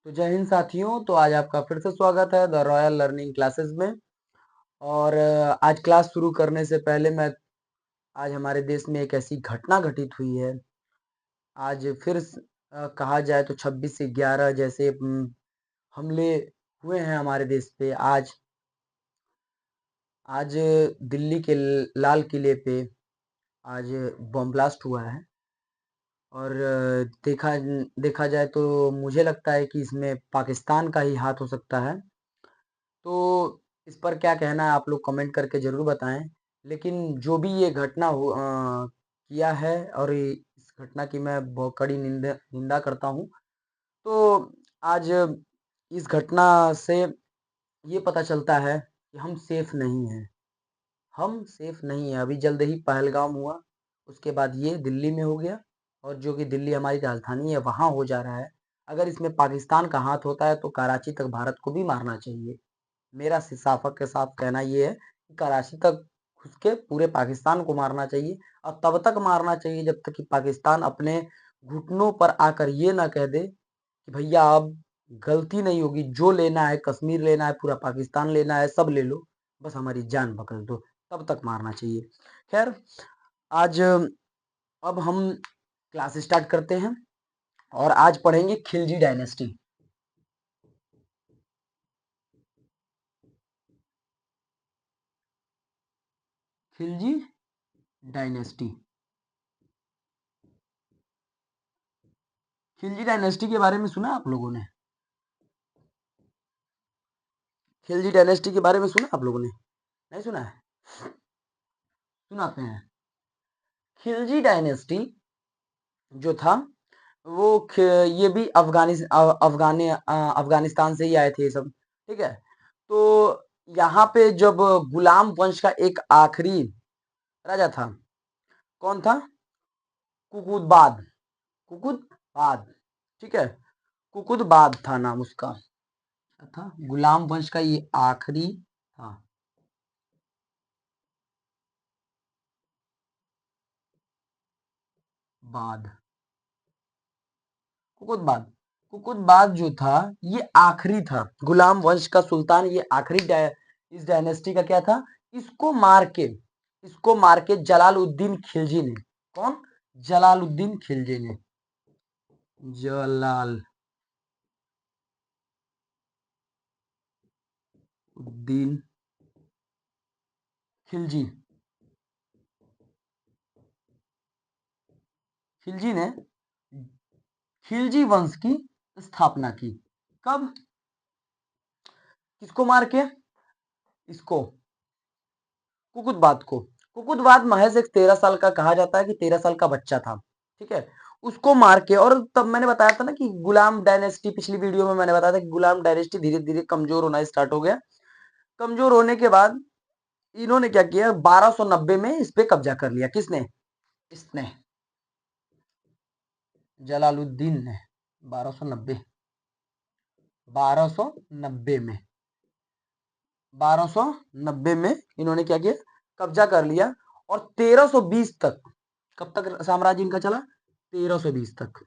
तो जय हिंद साथियों। तो आज आपका फिर से स्वागत है द रॉयल लर्निंग क्लासेस में। और आज क्लास शुरू करने से पहले मैं आज हमारे देश में एक ऐसी घटना घटित हुई है। आज फिर कहा जाए तो 26 से 11 जैसे हमले हुए हैं हमारे देश पे। आज आज दिल्ली के लाल किले पे आज बम ब्लास्ट हुआ है। और देखा देखा जाए तो मुझे लगता है कि इसमें पाकिस्तान का ही हाथ हो सकता है। तो इस पर क्या कहना है आप लोग कमेंट करके ज़रूर बताएं। लेकिन जो भी ये घटना किया है और इस घटना की मैं बहुत कड़ी निंदा निंदा करता हूँ। तो आज इस घटना से ये पता चलता है कि हम सेफ नहीं हैं। हम सेफ नहीं हैं। अभी जल्द ही पहलगाम हुआ, उसके बाद ये दिल्ली में हो गया, और जो कि दिल्ली हमारी राजधानी है वहाँ हो जा रहा है। अगर इसमें पाकिस्तान का हाथ होता है तो कराची तक भारत को भी मारना चाहिए। मेरा साफ के साथ कहना ये है कि कराची तक घुस के पूरे पाकिस्तान को मारना चाहिए। और तब तक मारना चाहिए जब तक कि पाकिस्तान अपने घुटनों पर आकर ये ना कह दे कि भैया अब गलती नहीं होगी, जो लेना है कश्मीर लेना है, पूरा पाकिस्तान लेना है, सब ले लो, बस हमारी जान पकड़ दो, तब तक मारना चाहिए। खैर, आज अब हम क्लास स्टार्ट करते हैं और आज पढ़ेंगे Khilji dynasty. Khilji dynasty. Khilji dynasty के बारे में सुना आप लोगों ने? खिलजी डायनेस्टी के बारे में सुना आप लोगों ने? नहीं सुना है? सुनाते हैं। खिलजी डायनेस्टी जो था वो ये भी अफगानिस्तान से ही आए थे ये सब। ठीक है। तो यहाँ पे जब गुलाम वंश का एक आखिरी राजा था, कौन था? कुकुदबाद। कुकुदबाद। ठीक है। कुकुदबाद था नाम उसका। क्या था? गुलाम वंश का ये आखिरी था। बाद कुकुदबाद। कुकुदबाद जो था ये आखिरी था, गुलाम वंश का सुल्तान, ये आखिरी इस डायनेस्टी का क्या था? इसको मार के इसको मार के जलालुद्दीन खिलजी ने। कौन? जलालुद्दीन खिलजी ने। जलालुद्दीन खिलजी। खिलजी ने खिलजी वंश की स्थापना की। कब? किसको मार के? इसको, कुकुदबाद को। कुकुदबाद महज एक 13 साल का, कहा जाता है कि 13 साल का बच्चा था। ठीक है। उसको मार के, और तब मैंने बताया था ना कि गुलाम डायनेस्टी, पिछली वीडियो में मैंने बताया था कि गुलाम डायनेस्टी धीरे धीरे कमजोर होना स्टार्ट हो गया। कमजोर होने के बाद इन्होंने क्या किया, 1290 में इस पे कब्जा कर लिया। किसने? इसने, जलालुद्दीन ने। 1290 1290 में 1290 में इन्होंने क्या किया, कब्जा कर लिया। और 1320 तक, कब तक साम्राज्य इनका चला? 1320 तक।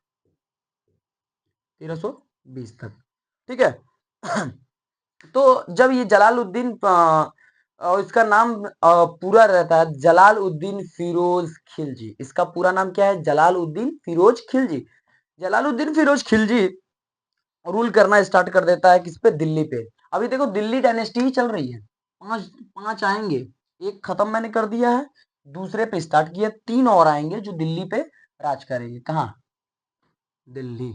1320 तक। ठीक है। तो जब ये जलालुद्दीन इसका नाम पूरा रहता है जलालुद्दीन फिरोज खिलजी। इसका पूरा नाम क्या है? जलालुद्दीन फिरोज खिलजी। जलालुद्दीन फिरोज खिलजी रूल करना स्टार्ट कर देता है किस पे? दिल्ली पे। अभी देखो दिल्ली डायनेस्टी ही चल रही है। पांच पांच आएंगे, एक खत्म मैंने कर दिया है, दूसरे पे स्टार्ट किया, 3 और आएंगे जो दिल्ली पे राज करेंगे। कहाँ? दिल्ली।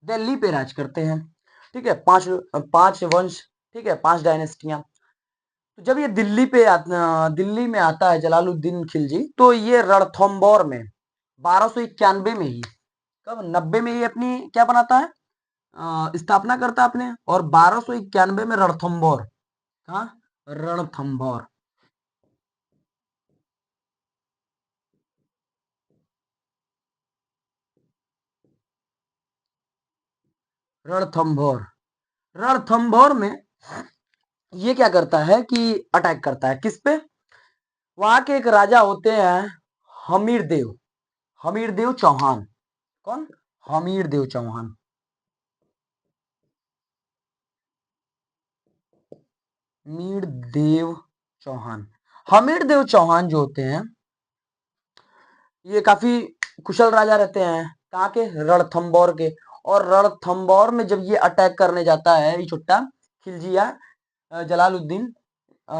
दिल्ली पे राज करते हैं। ठीक है। पांच पांच वंश। ठीक है, 5 डायनेस्टियां। तो जब ये दिल्ली में आता है जलालुद्दीन खिलजी, तो ये रणथंभौर में 1291 में ही, कब? 90 में ये अपनी क्या बनाता है, स्थापना करता है अपने। और 1291 में रणथंभौर। कहाँ? रणथंभौर। रणथंभौर। रणथंभौर में ये क्या करता है कि अटैक करता है किस पे? वहां के एक राजा होते हैं हमीर देव। हमीर देव चौहान। कौन? हमीर देव चौहान। हमीर देव चौहान। हमीर देव चौहान जो होते हैं ये काफी कुशल राजा रहते हैं। कहाँ के? रणथंबोर के। और रणथंबोर में जब ये अटैक करने जाता है ये छोटा खिलजिया जलालुद्दीन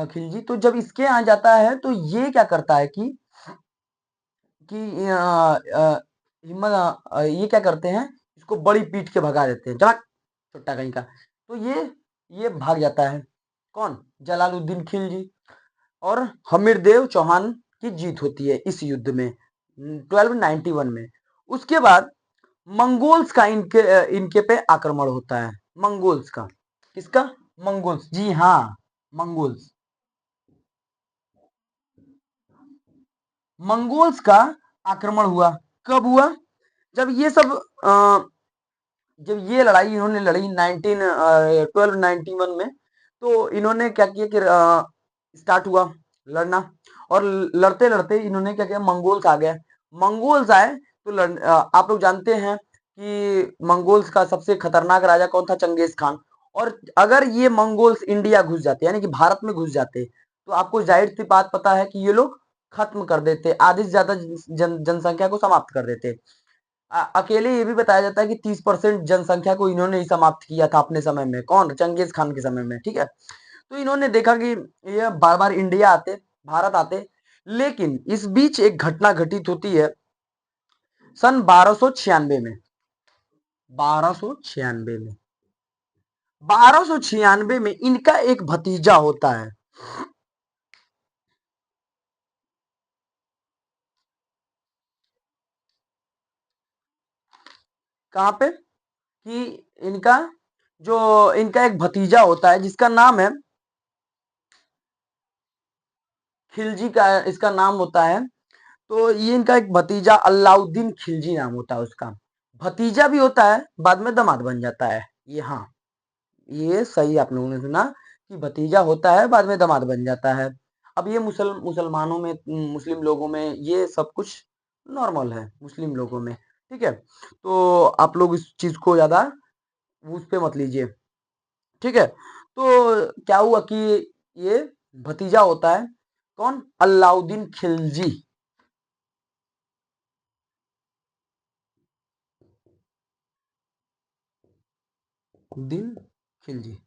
खिलजी, तो जब इसके यहाँ जाता है तो ये क्या करता है कि हिम्मत ये क्या करते हैं, इसको बड़ी पीट के भगा देते हैं, चला छोटा कहीं का। तो ये भाग जाता है। कौन? जलालुद्दीन खिलजी। और हमीरदेव चौहान की जीत होती है इस युद्ध में 1291 में। उसके बाद मंगोल्स का इनके पे आक्रमण होता है। मंगोल्स का। किसका? मंगोल्स, जी हाँ, मंगोल्स। मंगोल्स का आक्रमण हुआ। कब हुआ? जब ये सब जब ये लड़ाई इन्होंने लड़ी 1291 में, तो इन्होंने क्या किया कि स्टार्ट हुआ लड़ना। और लड़ते लड़ते इन्होंने क्या किया, मंगोल्स आ गए। मंगोल्स आए तो आप लोग जानते हैं कि मंगोल्स का सबसे खतरनाक राजा कौन था? Genghis Khan. और अगर ये मंगोल्स इंडिया घुस जाते यानी कि भारत में घुस जाते, तो आपको जाहिर सी बात पता है कि ये लोग खत्म कर देते, आधी से ज्यादा जनसंख्या को समाप्त कर देते। अकेले ये भी बताया जाता है कि 30% जनसंख्या को इन्होंने ही समाप्त किया था अपने समय में। कौन? चंगेज खान के समय में। ठीक है। तो इन्होंने देखा कि ये बार बार इंडिया आते, भारत आते, लेकिन इस बीच एक घटना घटित होती है सन 1296 में। 1296 में 1296 में इनका एक भतीजा होता है। कहां पे? कि इनका जो इनका एक भतीजा होता है जिसका नाम है खिलजी का, इसका नाम होता है। तो ये इनका एक भतीजा अलाउद्दीन खिलजी नाम होता है उसका। भतीजा भी होता है, बाद में दामाद बन जाता है ये। हाँ, ये सही आप लोगों ने सुना कि भतीजा होता है बाद में दामाद बन जाता है। अब ये मुसलमानों में, मुस्लिम लोगों में ये सब कुछ नॉर्मल है, मुस्लिम लोगों में। ठीक है। तो आप लोग इस चीज को ज्यादा उस पे मत लीजिए। ठीक है। तो क्या हुआ कि ये भतीजा होता है। कौन? अलाउद्दीन खिलजी। दिन खिलजी।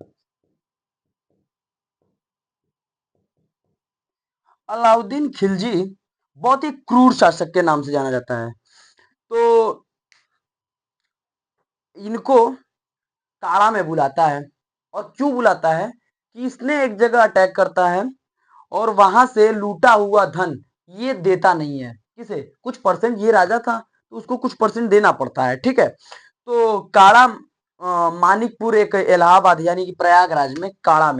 अलाउद्दीन खिलजी बहुत ही क्रूर शासक के नाम से जाना जाता है। तो इनको कारा में बुलाता है। और क्यों बुलाता है? कि इसने एक जगह अटैक करता है और वहां से लूटा हुआ धन ये देता नहीं है। किसे? कुछ परसेंट, ये राजा था तो उसको कुछ परसेंट देना पड़ता है। ठीक है। तो काड़ा मानिकपुर एक इलाहाबाद यानी कि प्रयागराज में काड़ा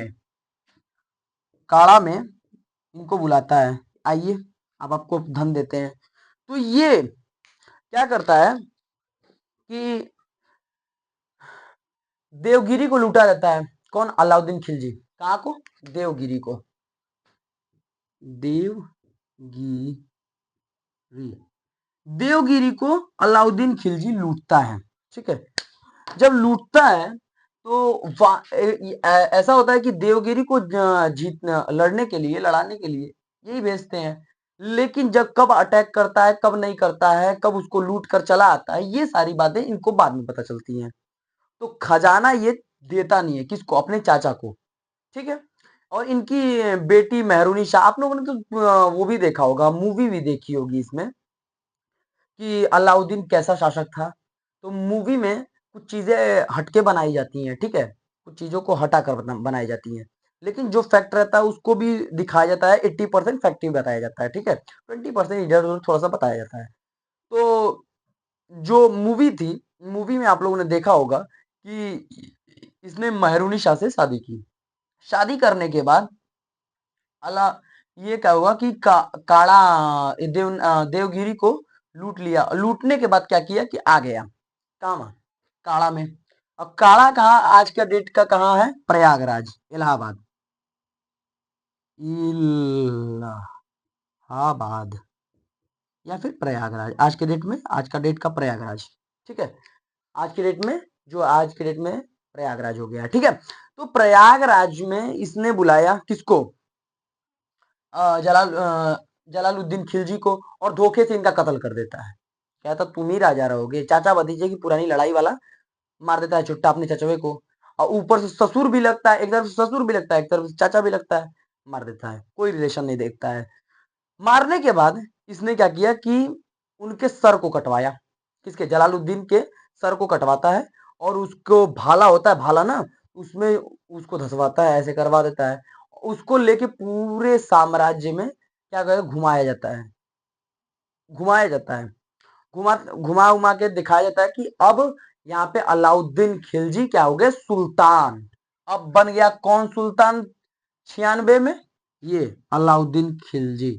में इनको बुलाता है। आइए, अब आपको धन देते हैं। तो ये क्या करता है कि देवगिरी को लूटा जाता है। कौन? अलाउद्दीन खिलजी। कहाँ को? देवगिरी को। देवगिरी। देवगिरी को अलाउद्दीन खिलजी लूटता है। ठीक है। जब लूटता है तो ऐसा होता है कि देवगिरी को लड़ने के लिए, लड़ाने के लिए यही भेजते हैं। लेकिन जब कब अटैक करता है, कब नहीं करता है, कब उसको लूट कर चला आता है, ये सारी बातें इनको बाद में पता चलती हैं। तो खजाना ये देता नहीं है। किसको? अपने चाचा को। ठीक है। और इनकी बेटी मेहरुनिशा, आप लोगों ने तो वो भी देखा होगा, मूवी भी देखी होगी इसमें कि अलाउद्दीन कैसा शासक था। तो मूवी में कुछ चीजें हटके बनाई जाती हैं। ठीक है। कुछ चीजों को हटा कर बनाई जाती हैं, लेकिन जो फैक्ट रहता है उसको भी दिखाया जाता है। 80% फैक्ट ही बताया जाता है। ठीक है। 20% इधर उधर थोड़ा सा बताया जाता है। तो जो मूवी थी, मूवी में आप लोगों ने देखा होगा कि इसने मेहरुनिशा से शादी की। शादी करने के बाद अला ये क्या हुआ कि काड़ा देवगिरी को लूट लिया। लूटने के बाद क्या किया कि आ गया कहाँ? काड़ा में। अब काड़ा कहाँ? आज का डेट का कहाँ है? प्रयागराज, इलाहाबाद। इलाहाबाद या फिर प्रयागराज, आज के डेट का प्रयागराज। ठीक है। आज के डेट में, जो आज के डेट में प्रयागराज हो गया, ठीक है। तो प्रयागराज में इसने बुलाया किसको, जलालुद्दीन खिलजी को, और धोखे से इनका कत्ल कर देता है। कहता तुम ही राजा रहोगे, चाचा भतीजे की पुरानी लड़ाई वाला मार देता है चुट्टा अपने चचवे को, और ऊपर से ससुर भी लगता है, एक तरफ से ससुर भी लगता है, एक तरफ से चाचा भी लगता है, मार देता है, कोई रिलेशन नहीं देखता है। मारने के बाद इसने क्या किया कि उनके सर को कटवाया, किसके, जलालुद्दीन के सर को कटवाता है, और उसको भाला होता है, भाला ना, उसमें उसको धसवाता है, ऐसे करवा देता है। उसको लेके पूरे साम्राज्य में क्या कहते घुमाया जाता है, घुमाया जाता है, घुमा घुमा उमा के दिखाया जाता है कि अब यहाँ पे अलाउद्दीन खिलजी क्या हो गए, सुल्तान। अब बन गया कौन सुल्तान 96 में, ये अलाउद्दीन खिलजी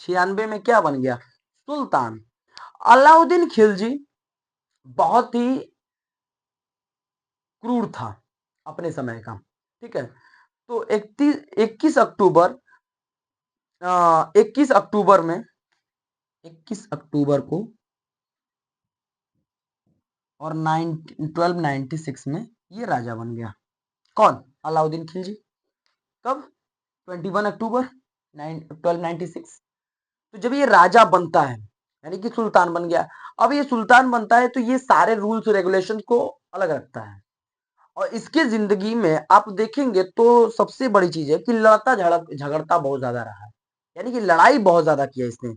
96 में क्या बन गया, सुल्तान। अलाउद्दीन खिलजी बहुत ही क्रूर था अपने समय का, ठीक है। तो 21 अक्टूबर 21 अक्टूबर में 21 अक्टूबर को और 1296 में ये राजा बन गया, कौन, अलाउद्दीन खिलजी। कब, 21 अक्टूबर 1296। तो जब ये राजा बनता है, यानी कि सुल्तान बन गया, अब ये सुल्तान बनता है तो ये सारे रूल्स रेगुलेशन को अलग रखता है। और इसके जिंदगी में आप देखेंगे तो सबसे बड़ी चीज है कि लड़ता झगड़ता बहुत ज्यादा रहा है, यानी कि लड़ाई बहुत ज्यादा किया इसने,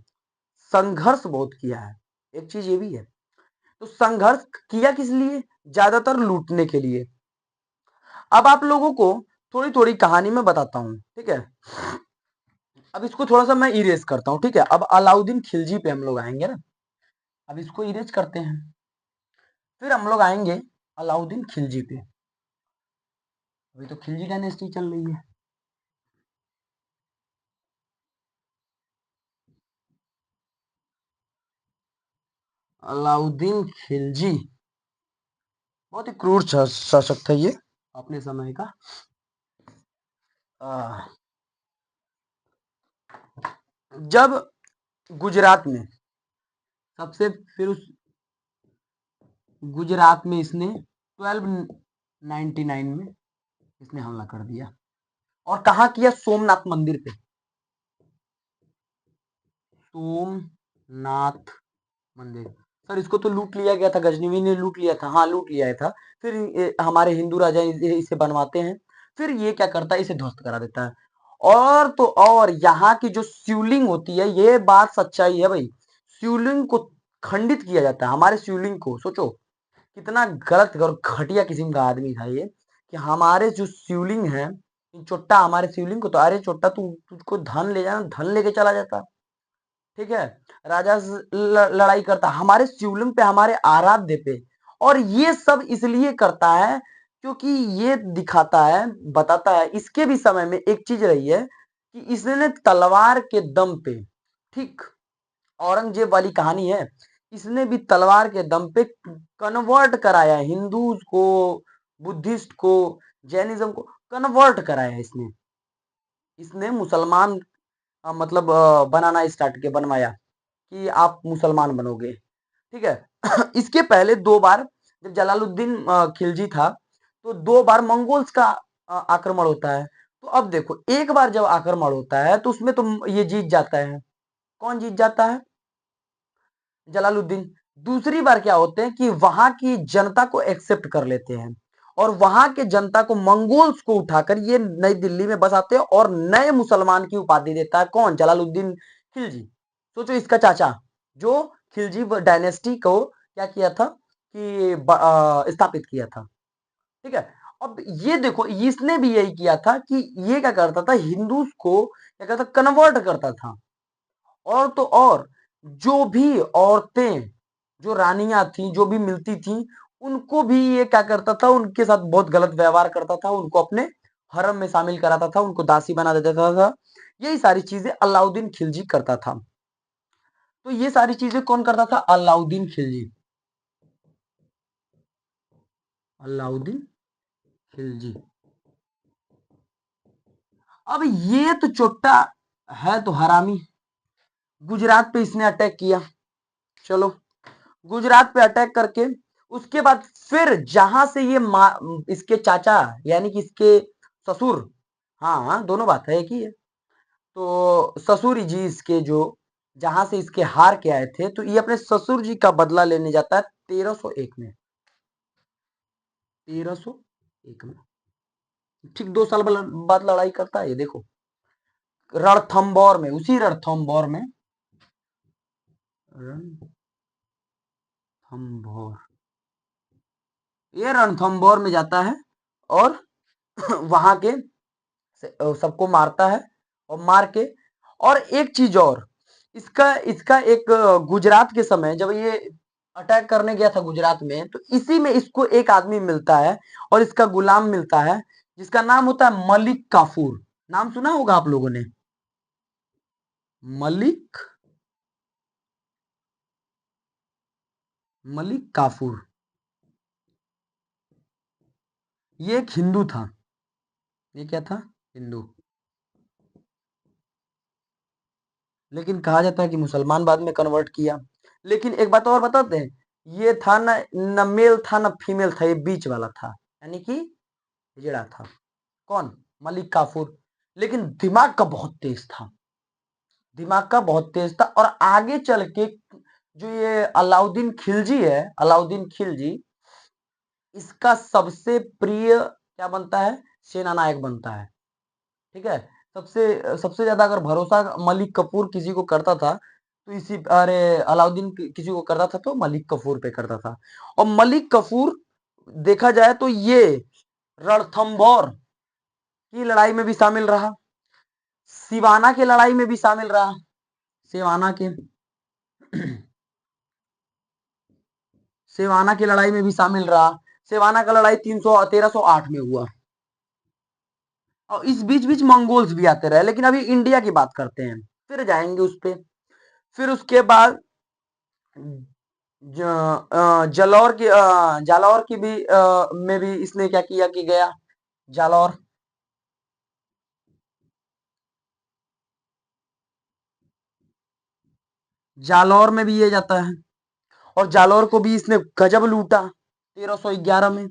संघर्ष बहुत किया है, एक चीज ये भी है। तो संघर्ष किया किस लिए, ज्यादातर लूटने के लिए। अब आप लोगों को थोड़ी थोड़ी कहानी में बताता हूं, ठीक है। अब इसको थोड़ा सा मैं इरेज करता हूं, ठीक है। अब अलाउद्दीन खिलजी पे हम लोग आएंगे ना, अब इसको इरेज करते हैं, फिर हम लोग आएंगे अलाउद्दीन खिलजी पे। अभी तो खिलजी डायनेस्टी चल रही है। अलाउद्दीन खिलजी बहुत ही क्रूर शासक था ये अपने समय का। आ, जब गुजरात में सबसे, फिर उस गुजरात में इसने 1299 में इसने हमला कर दिया, और कहा किया, सोमनाथ मंदिर पे, सोमनाथ मंदिर। सर इसको तो लूट लिया गया था, गजनवी ने लूट लिया था, हाँ लूट लिया था। फिर हमारे हिंदू राजा इसे बनवाते हैं, फिर ये क्या करता है, इसे ध्वस्त करा देता है। और तो और यहाँ की जो शिवलिंग होती है, ये बात सच्चाई है भाई, शिवलिंग को खंडित किया जाता है, हमारे शिवलिंग को, सोचो कितना गलत और घटिया किस्म का आदमी था ये, कि हमारे जो शिवलिंग है, चोट्टा हमारे शिवलिंग को, तो अरे चोट्टा तू तुझको धन ले जाना, धन लेके चला जाता, ठीक है। राजा लड़ाई करता हमारे शिवलिंग पे, हमारे आराध्य पे। और ये सब इसलिए करता है क्योंकि ये दिखाता है, बताता है, इसके भी समय में एक चीज रही है कि इसने तलवार के दम पे, ठीक, औरंगजेब वाली कहानी है, इसने भी तलवार के दम पे कन्वर्ट कराया हिंदू को, बुद्धिस्ट को, जैनिज्म को कन्वर्ट कराया इसने। इसने मुसलमान मतलब बनाना स्टार्ट किया, बनवाया कि आप मुसलमान बनोगे, ठीक है। इसके पहले दो बार जब जलालुद्दीन खिलजी था, तो दो बार मंगोल्स का आक्रमण होता है। तो अब देखो, एक बार जब आक्रमण होता है तो उसमें तो ये जीत जाता है, कौन जीत जाता है, जलालुद्दीन। दूसरी बार क्या होते हैं कि वहां की जनता को एक्सेप्ट कर लेते हैं, और वहां के जनता को, मंगोल्स को उठाकर ये नई दिल्ली में बसाते हैं, और नए मुसलमान की उपाधि देता है, कौन, जलालुद्दीन खिलजी। सोचो इसका चाचा, जो खिलजी डायनेस्टी को क्या किया था कि स्थापित किया था, ठीक है। अब ये देखो, इसने भी यही किया था कि ये क्या करता था, हिंदूज को क्या करता, कन्वर्ट करता था। और तो और जो भी औरतें, जो रानियां थी, जो भी मिलती थी, उनको भी ये क्या करता था, उनके साथ बहुत गलत व्यवहार करता था, उनको अपने हरम में शामिल कराता था, उनको दासी बना देता था। यही सारी चीजें अलाउद्दीन खिलजी करता था। तो ये सारी चीजें कौन करता था, अलाउद्दीन खिलजी, अलाउद्दीन खिलजी। अब ये तो चोट्टा है तो हरामी, गुजरात पे इसने अटैक किया। चलो, गुजरात पे अटैक करके उसके बाद फिर जहां से ये इसके चाचा यानी कि इसके ससुर, हाँ हाँ दोनों बात है एक ही है, तो ससुर जी इसके जो जहां से इसके हार के आए थे, तो ये अपने ससुर जी का बदला लेने जाता है 1301 में। 1301 में ठीक 2 साल बाद लड़ाई करता है ये देखो, रणथंबोर में, उसी रणथंबोर में, रणथंबोर, ये रणथंबोर में जाता है और वहां के सबको मारता है, और मार के, और एक चीज और, इसका इसका एक गुजरात के समय जब ये अटैक करने गया था गुजरात में, तो इसी में इसको एक आदमी मिलता है और इसका गुलाम मिलता है, जिसका नाम होता है मलिक काफूर। नाम सुना होगा आप लोगों ने, मलिक, मलिक काफूर। ये एक हिंदू था, ये क्या था, हिंदू, लेकिन कहा जाता है कि मुसलमान बाद में कन्वर्ट किया। लेकिन एक बात और बताते हैं, ये था ना, न मेल था न फीमेल था, ये बीच वाला था, यानी कि हिजड़ा था। कौन, मलिक काफूर। लेकिन दिमाग का बहुत तेज था, दिमाग का बहुत तेज था, और आगे चल के जो ये अलाउद्दीन खिलजी है, अलाउद्दीन खिलजी, इसका सबसे प्रिय क्या बनता है, सेना नायक बनता है। ठीक है, सबसे सबसे ज्यादा अगर भरोसा मलिक कफूर किसी को करता था, तो इसी, अरे अलाउद्दीन किसी को करता था तो मलिक कफूर पे करता था। और मलिक कफूर देखा जाए तो ये रणथंभौर की लड़ाई में भी शामिल रहा, सिवाना की लड़ाई में भी शामिल रहा, सिवाना के सिवाना की लड़ाई में भी शामिल रहा। सिवाना का लड़ाई 1308 में हुआ, और इस बीच बीच मंगोल्स भी आते रहे, लेकिन अभी इंडिया की बात करते हैं, फिर जाएंगे उस पे। फिर उसके बाद जलौर की, जालौर की भी में भी इसने क्या किया कि गया, जालौर, जालौर में भी ये जाता है, और जालौर को भी इसने गजब लूटा 1311 में।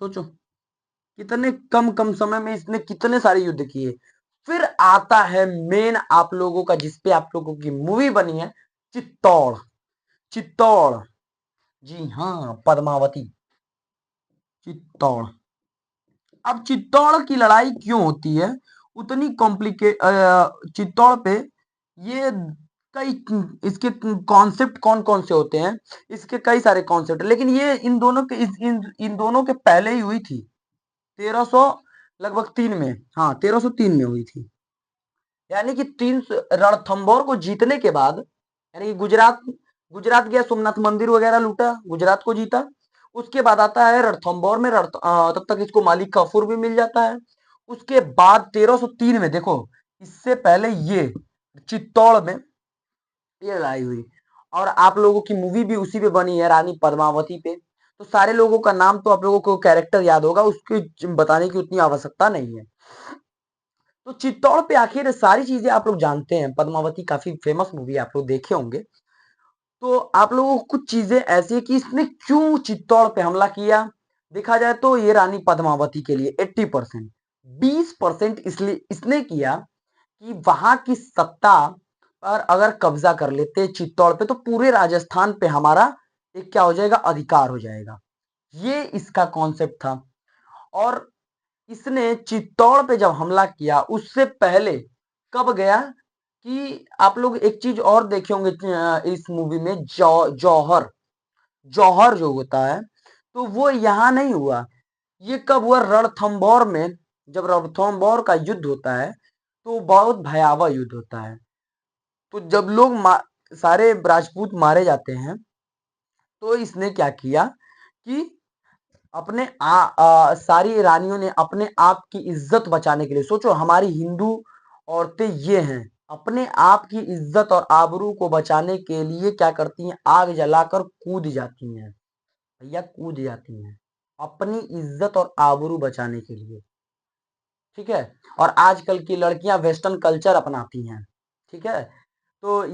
सोचो कितने कम कम समय में इसने कितने सारे युद्ध किए। फिर आता है मेन आप लोगों का, जिसपे आप लोगों की मूवी बनी है, चित्तौड़, चित्तौड़, जी हाँ पद्मावती, चित्तौड़। अब चित्तौड़ की लड़ाई क्यों होती है, उतनी कॉम्प्लिकेट, चित्तौड़ पे ये कई, इसके कॉन्सेप्ट कौन कौन से होते हैं, इसके कई सारे कॉन्सेप्ट, लेकिन ये इन दोनों के इन दोनों के पहले ही हुई थी, 1300 लगभग 3 में, हाँ 1303 में हुई थी। यानी कि तीन रणथंभौर को जीतने के बाद, यानी कि गुजरात, गुजरात गया, सोमनाथ मंदिर वगैरह लूटा, गुजरात को जीता, उसके बाद आता है रणथंभौर में तब तक इसको मालिक काफूर भी मिल जाता है। उसके बाद 1303 में देखो, इससे पहले ये चित्तौड़ में ये लड़ाई हुई, और आप लोगों की मूवी भी उसी पे बनी है, रानी पद्मावती पे। तो सारे लोगों का नाम तो आप लोगों को कैरेक्टर याद होगा, उसके बताने की उतनी आवश्यकता नहीं है। तो चित्तौड़ पे आखिर सारी चीजें आप लोग जानते हैं, पद्मावती काफी फेमस मूवी आप लोग देखे होंगे। तो आप लोगों को कुछ चीजें ऐसी है कि इसने क्यों चित्तौड़ पे हमला किया, देखा जाए तो ये रानी पद्मावती के लिए 80%, 20% इसलिए इसने किया कि वहां की सत्ता पर अगर कब्जा कर लेते चित्तौड़ पे, तो पूरे राजस्थान पे हमारा एक क्या हो जाएगा, अधिकार हो जाएगा। ये इसका कॉन्सेप्ट था। और इसने चित्तौड़ पे जब हमला किया, उससे पहले कब गया, कि आप लोग एक चीज और देखे होंगे इस मूवी में, जौहर, जौहर जो होता है, तो वो यहाँ नहीं हुआ। ये कब हुआ, रणथंभौर में, जब रणथंभौर का युद्ध होता है, तो बहुत भयावह युद्ध होता है। तो जब लोग सारे राजपूत मारे जाते हैं, तो इसने क्या किया कि अपने सारी रानियों ने अपने आप की इज्जत बचाने के लिए, सोचो हमारी हिंदू औरतें ये हैं, अपने आप की इज्जत और आबरू को बचाने के लिए क्या करती हैं, आग जलाकर कूद जाती हैं, भैया कूद जाती हैं, अपनी इज्जत और आबरू बचाने के लिए। ठीक है, और आजकल की लड़कियां वेस्टर्न कल्चर अपनाती हैं। ठीक है, तो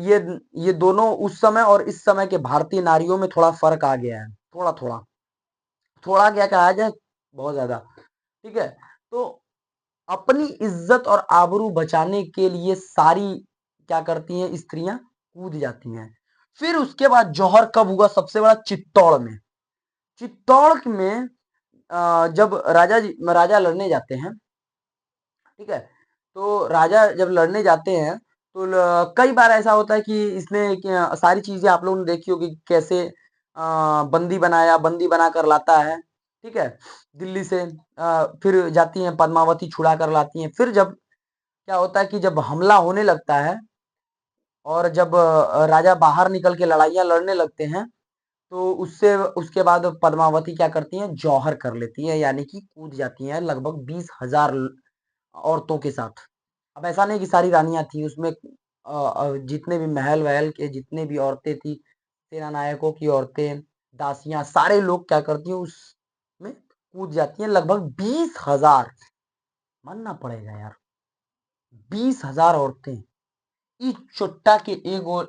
ये दोनों उस समय और इस समय के भारतीय नारियों में थोड़ा फर्क आ गया है। थोड़ा थोड़ा, थोड़ा क्या कहा जाए, बहुत ज्यादा। ठीक है, तो अपनी इज्जत और आबरू बचाने के लिए सारी क्या करती हैं स्त्रियां, कूद जाती हैं। फिर उसके बाद जौहर कब हुआ सबसे बड़ा, चित्तौड़ में। चित्तौड़ में जब राजा लड़ने जाते हैं, ठीक है, तो राजा जब लड़ने जाते हैं तो कई बार ऐसा होता है कि इसने सारी चीजें आप लोगों ने देखी होगी, कैसे बंदी बनाया, बंदी बना कर लाता है, ठीक है, दिल्ली से फिर जाती हैं पद्मावती छुड़ा कर लाती हैं। फिर जब क्या होता है कि जब हमला होने लगता है और जब राजा बाहर निकल के लड़ाइयां लड़ने लगते हैं, तो उससे उसके बाद पद्मावती क्या करती हैं, जौहर कर लेती हैं, यानी कि कूद जाती हैं लगभग 20,000 औरतों के साथ। अब ऐसा नहीं कि सारी रानियां थी उसमें, जितने भी महल वहल के जितने भी औरतें थी, सेना नायकों की औरतें, दासियां, सारे लोग क्या करती हैं उसमें कूद जाती हैं, लगभग 20,000। मानना पड़ेगा यार, 20,000 औरतें इस चुट्टा के एगो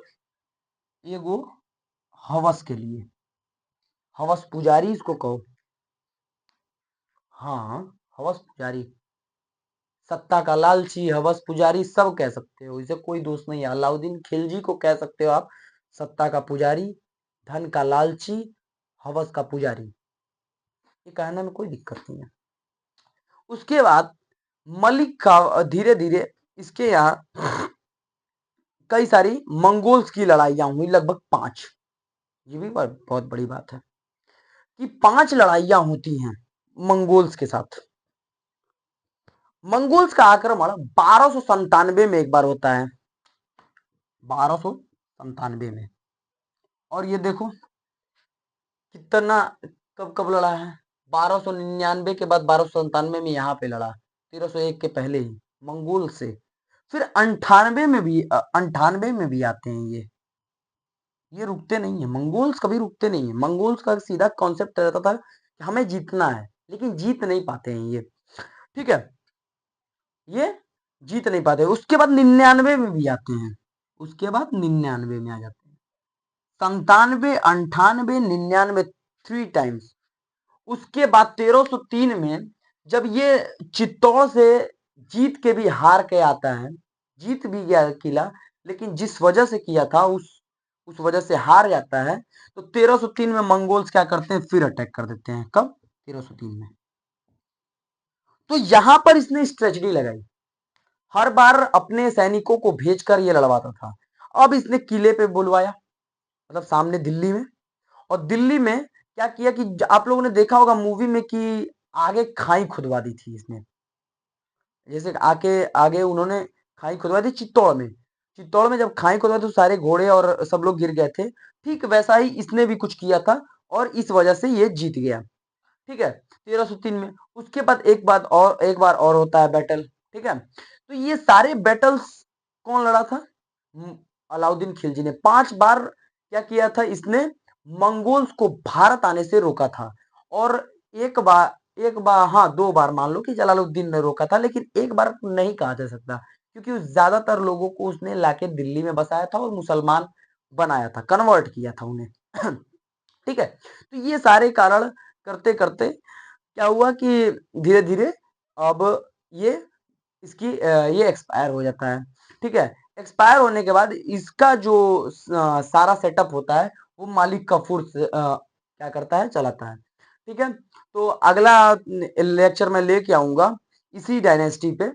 एगो हवस के लिए, हवस पुजारी इसको कहो। हाँ, हवस पुजारी, सत्ता का लालची, हवस पुजारी, सब कह सकते हो, इसे कोई दोष नहीं है। अलाउद्दीन खिलजी को कह सकते हो आप सत्ता का पुजारी, धन का लालची, हवस का पुजारी, ये कहने में कोई दिक्कत नहीं है। उसके बाद मलिक का धीरे धीरे इसके यहाँ कई सारी मंगोल्स की लड़ाइयां हुई, लगभग 5। ये भी बहुत बड़ी बात है कि 5 लड़ाइयां होती हैं मंगोल्स के साथ। मंगोल्स का आक्रमण 1297 में एक बार होता है, 1297 में। और ये देखो कितना, कब कब लड़ा है, 1299 के बाद 1297 में यहाँ पे लड़ा, 1301 के पहले ही मंगोल से। फिर 98 में भी आते हैं ये रुकते नहीं है, मंगोल्स कभी रुकते नहीं है। मंगोल्स का सीधा कॉन्सेप्ट रहता था कि हमें जीतना है, लेकिन जीत नहीं पाते हैं ये, ठीक है, ये जीत नहीं पाते। उसके बाद 99 में भी आते हैं, उसके बाद 99 में आ जाते हैं, 97, 98, 99, 3 टाइम्स। उसके बाद 1303 में जब ये चित्तौड़ से जीत के भी हार के आता है, जीत भी गया किला, लेकिन जिस वजह से किया था उस वजह से हार जाता है, तो 1303 में मंगोल्स क्या करते हैं, फिर अटैक कर देते हैं। कब, 1303 में। तो यहां पर इसने स्ट्रेटजी लगाई, हर बार अपने सैनिकों को भेजकर ये लड़वाता था। अब इसने किले पे बुलवाया, मतलब सामने दिल्ली में, और दिल्ली में क्या किया कि आप लोगों ने देखा होगा मूवी में कि आगे खाई खुदवा दी थी इसने, जैसे आके आगे उन्होंने खाई खुदवा दी चित्तौड़ में। चित्तौड़ में जब खाई खुदवा तो सारे घोड़े और सब लोग गिर गए थे, ठीक वैसा ही इसने भी कुछ किया था, और इस वजह से ये जीत गया, ठीक है, 1303 में। उसके बाद एक बार और होता है बैटल, ठीक है। तो ये सारे बैटल्स कौन लड़ा था, अलाउद्दीन खिलजी ने। 5 बार क्या किया था इसने, मंगोल्स को भारत आने से रोका था। और एक बार हाँ 2 बार मान लो कि जलालुद्दीन ने रोका था, लेकिन एक बार नहीं कहा जा सकता, क्योंकि ज्यादातर लोगों को उसने लाके दिल्ली में बसाया था और मुसलमान बनाया था, कन्वर्ट किया था उन्हें। ठीक है, तो ये सारे कारण करते करते क्या हुआ कि धीरे धीरे अब ये ये एक्सपायर हो जाता है, ठीक है। एक्सपायर होने के बाद इसका जो सारा सेटअप होता है वो मालिक कफूर क्या करता है, चलाता है, ठीक है। तो अगला लेक्चर मैं लेके आऊंगा इसी डायनेस्टी पे,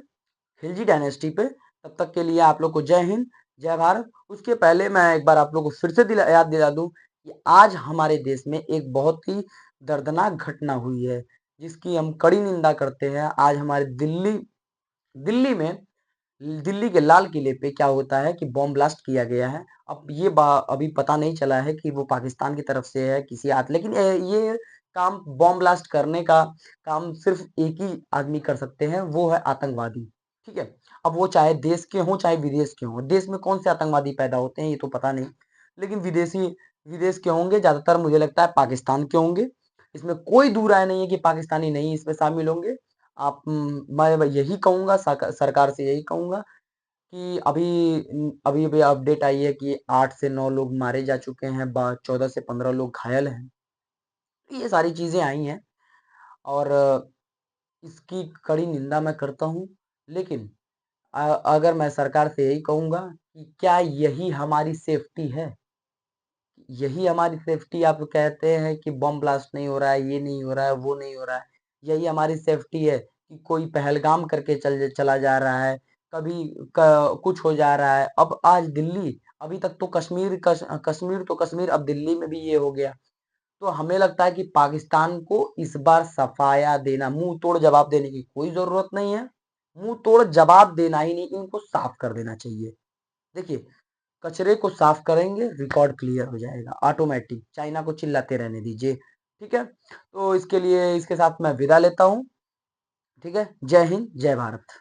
खिलजी डायनेस्टी पे। तब तक के लिए आप लोग को जय हिंद, जय भारत। उसके पहले मैं एक बार आप लोग को फिर से याद दिला दूं कि आज हमारे देश में एक बहुत ही दर्दनाक घटना हुई है, जिसकी हम कड़ी निंदा करते हैं। आज हमारे दिल्ली में, दिल्ली के लाल किले पे क्या होता है कि बॉम्ब ब्लास्ट किया गया है। अब ये अभी पता नहीं चला है कि वो पाकिस्तान की तरफ से है किसी लेकिन ये काम, बॉम्ब ब्लास्ट करने का काम सिर्फ एक ही आदमी कर सकते हैं, वो है आतंकवादी, ठीक है। अब वो चाहे देश के हों चाहे विदेश के हों, देश में कौन से आतंकवादी पैदा होते हैं ये तो पता नहीं, लेकिन विदेश के होंगे, ज्यादातर मुझे लगता है पाकिस्तान के होंगे। इसमें कोई दो राय नहीं है कि पाकिस्तानी नहीं इसमें शामिल होंगे। मैं यही कहूंगा, सरकार से यही कहूंगा कि अभी अभी अपडेट आई है कि 8 से 9 लोग मारे जा चुके हैं, 14 से 15 लोग घायल हैं। ये सारी चीज़ें आई हैं और इसकी कड़ी निंदा मैं करता हूँ। लेकिन अगर मैं सरकार से यही कहूँगा कि क्या यही हमारी सेफ्टी है? यही हमारी सेफ्टी आप कहते हैं कि बम ब्लास्ट नहीं हो रहा है, ये नहीं हो रहा है, वो नहीं हो रहा है। यही हमारी सेफ्टी है कि कोई पहलगाम करके चला जा रहा है, कभी क कुछ हो जा रहा है। अब आज दिल्ली, अभी तक तो कश्मीर तो कश्मीर, अब दिल्ली में भी ये हो गया। तो हमें लगता है कि पाकिस्तान को इस बार सफाया देना, मुँह तोड़ जवाब देने की कोई ज़रूरत नहीं है। मुँह तोड़ जवाब देना ही नहीं, इनको साफ कर देना चाहिए। देखिए, कचरे को साफ करेंगे, रिकॉर्ड क्लियर हो जाएगा ऑटोमेटिक। चाइना को चिल्लाते रहने दीजिए, ठीक है? तो इसके लिए इसके साथ मैं विदा लेता हूँ, ठीक है? जय हिंद, जय भारत।